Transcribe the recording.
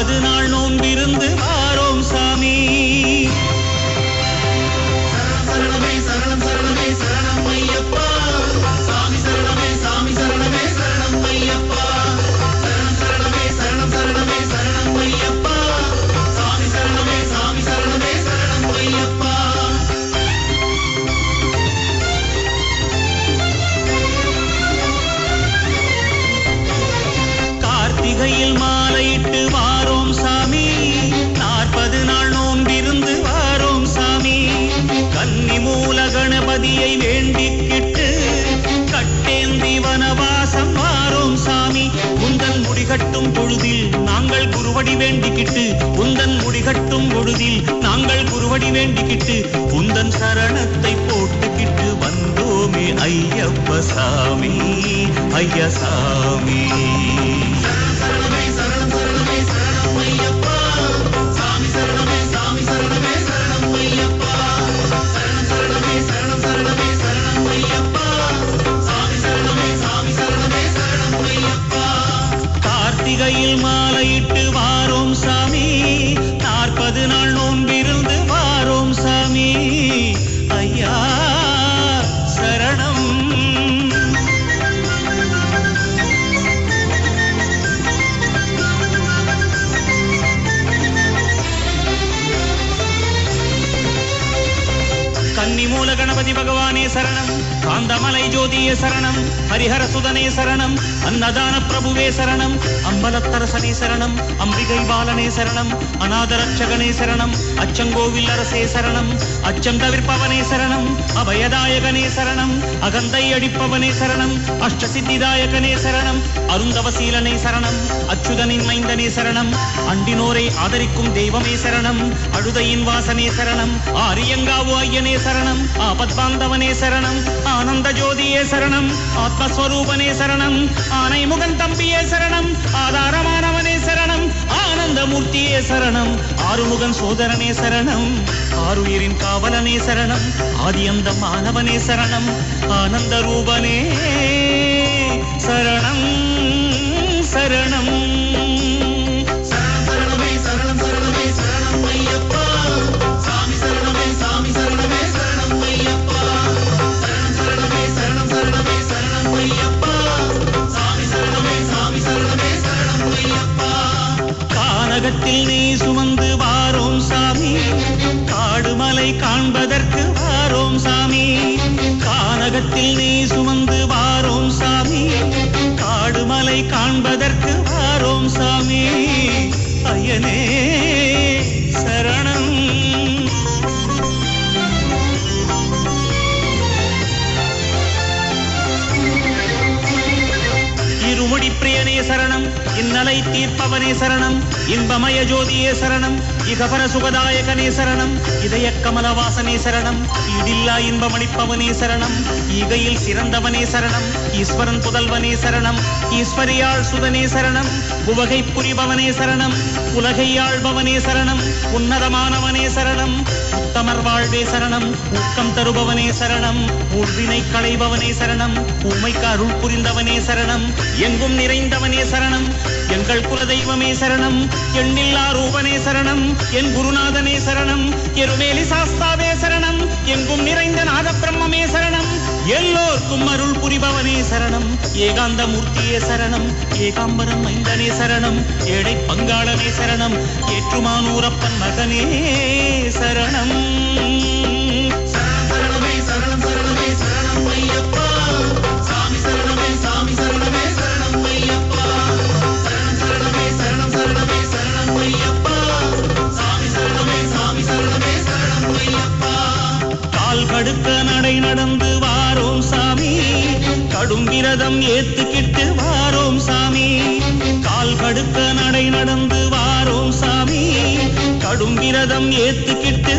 40 நாள் நோன்பிருந்து வாரோம் சாமி. சரணமே சரணம் சரணமே சரணம் ஐயப்பா. சாமி சரணமே சாமி சரணமே சரணம் ஐயப்பா. சரணம் சரணமே சரணம் சரணமே சரணம் ஐயப்பா. சாமி சரணமே சாமி சரணமே சரணம் ஐயப்பா. கார்த்திகையில் மாலையிட்டு வாரோம் சாமி. 40 நாள் நோன்பிருந்து வாரோம் சாமி. கன்னி மூல கணபதியை வேண்டிக்கிட்டு கட்டேந்தி வனவாசம் வாரோம் சாமி. உந்தன் முடிகட்டும் பொழுதில் நாங்கள் குருவடி வேண்டிக்கிட்டு, உந்தன் முடிகட்டும் பொழுதில் நாங்கள் குருவடி வேண்டிக்கிட்டு, உந்தன் சரணத்தை போட்டுக்கிட்டு வந்தோமே ஐயப்ப சாமி, ஐயசாமி. சரணமே சரணம் சரணமே சரணம் ஐயப்பா. சாமி சரணமே சாமி சரணமே சரணம் ஐயப்பா. சரணம் சரணமே சரணம் சரணமே சரணம் ஐயப்பா. சாமி சரணமே சாமி சரணமே சரணம் ஐயப்பா. கார்த்திகையில் மாலையிட்டு வாரோம் சாமி. 40 நாள் நோன்பிருந்து வாரோம் சாமி. ஐயா சரணம். கன்னிமூல கணபதி பகவானே சரணம். காந்தமலை ஜோதியே சரணம். ஹரிஹர சுதனே சரணம். அன்னதான பிரபுவே சரணம். அம்பலத்தரசனே சரணம். அம்பிகை பாலனே சரணம். அநாதரட்சகனே சரணம். அச்சங்கோவில் அரசே சரணம். அச்சம் தவிர்ப்பவனே சரணம். அபயதாயகனே சரணம். அகந்தை அடிப்பவனே சரணம். அஷ்டசித்திதாயகனே சரணம். அருந்தவசீலனே சரணம். அச்சுதனின் மைந்தனே சரணம். அண்டினோரை ஆதரிக்கும் தெய்வமே சரணம். அழுதையின் வாசனே சரணம். ஆரியங்காவு ஐயனே சரணம். ஆபத்பாந்தவனே சரணம். ஆனந்த ஜோதியே சரணம். ஆத்மஸ்வரூபனே சரணம். ஆனை முகன் தம்பியே சரணம். ஆதாரமானவனே சரணம். ஆனந்தமூர்த்தியே சரணம். ஆறுமுகன் சோதரனே சரணம். ஆருயிரின் காவலனே சரணம். ஆதியந்த மாணவனே சரணம். ஆனந்த ரூபனே சரணம் சரணம். சரணமே சரணம் சரணமே சரணம் ஐயப்பா. சாமி சரணமே சாமி சரணமே சரணம் ஐயப்பா. சரணம் சரணமே சரணம் சரணமே சரணம் ஐயப்பா. சாமி சரணமே சாமி சரணமே சரணம் ஐயப்பா. கானகத்தில் நீ சுமந்து வாரோம் சாமி. காடுமலை காண்பதற்கு வாரோம் சாமி. கானகத்தில் நீ சுமந்து வாரோம் சாமி. காடுமலை காண்பதற்கு வாரோம் சாமி. ஐயனே சரணம். இருமுடி பிரியனே சரணம். இன்னலை தீர்ப்பவனே சரணம். இன்பமய ஜோதியே சரணம். இகபர சுகதாயகனே சரணம். இதய கமலவாசனே சரணம். இடில்லா இன்பமளிப்பவனே சரணம். ஈகையில் சிறந்தவனே சரணம். ஈஸ்வரன் புதல்வனே சரணம். ஈஸ்வரியாள் சுதனே சரணம். உவகை புரிபவனே சரணம். உலகை ஆள்பவனே சரணம். உன்னதமானவனே சரணம். உத்தமர் வாழ்வே சரணம். ஊக்கம் தருபவனே சரணம். ஊழ்வினை களைபவனே சரணம். ஊமைக்கு அருள் புரிந்தவனே சரணம். எங்கும் நிறைந்தவனே சரணம். எங்கள் குலதெய்வமே சரணம். எண்ணில்லா ரூபனே சரணம். என் குருநாதனே சரணம். எருமேலி சாஸ்தாவே சரணம். எங்கும் நிறைந்த நாத பிரம்மே சரணம். எல்லோர்க்கும் அருள் புரிபவனே சரணம். ஏகாந்த மூர்த்தியே சரணம். ஏகாம்பரம் மைந்தனே சரணம். ஏழை பங்காளனே சரணம். ஏற்றுமானூரப்பன் மகனே சரணம். சரணமே சரணம் சரணமே சரணம் ஐயப்பா. சாமி சரணமே சாமி சரணமே சரணம் ஐயப்பா. சரணம் சரணமே சரணம் சரணமே சரணம் ஐயப்பா. சாமி சரணமே சாமி சரணமே சரணம் ஐயப்பா. கால் கடுக்க நடை நடந்து வாரோம் சாமி. கடும் விரதம் ஏத்துக்கிட்டு வாரோம் சாமி. கால் கடுக்க நடை நடந்து வாரோம் சாமி. கடும் விரதம் ஏத்துக்கிட்டு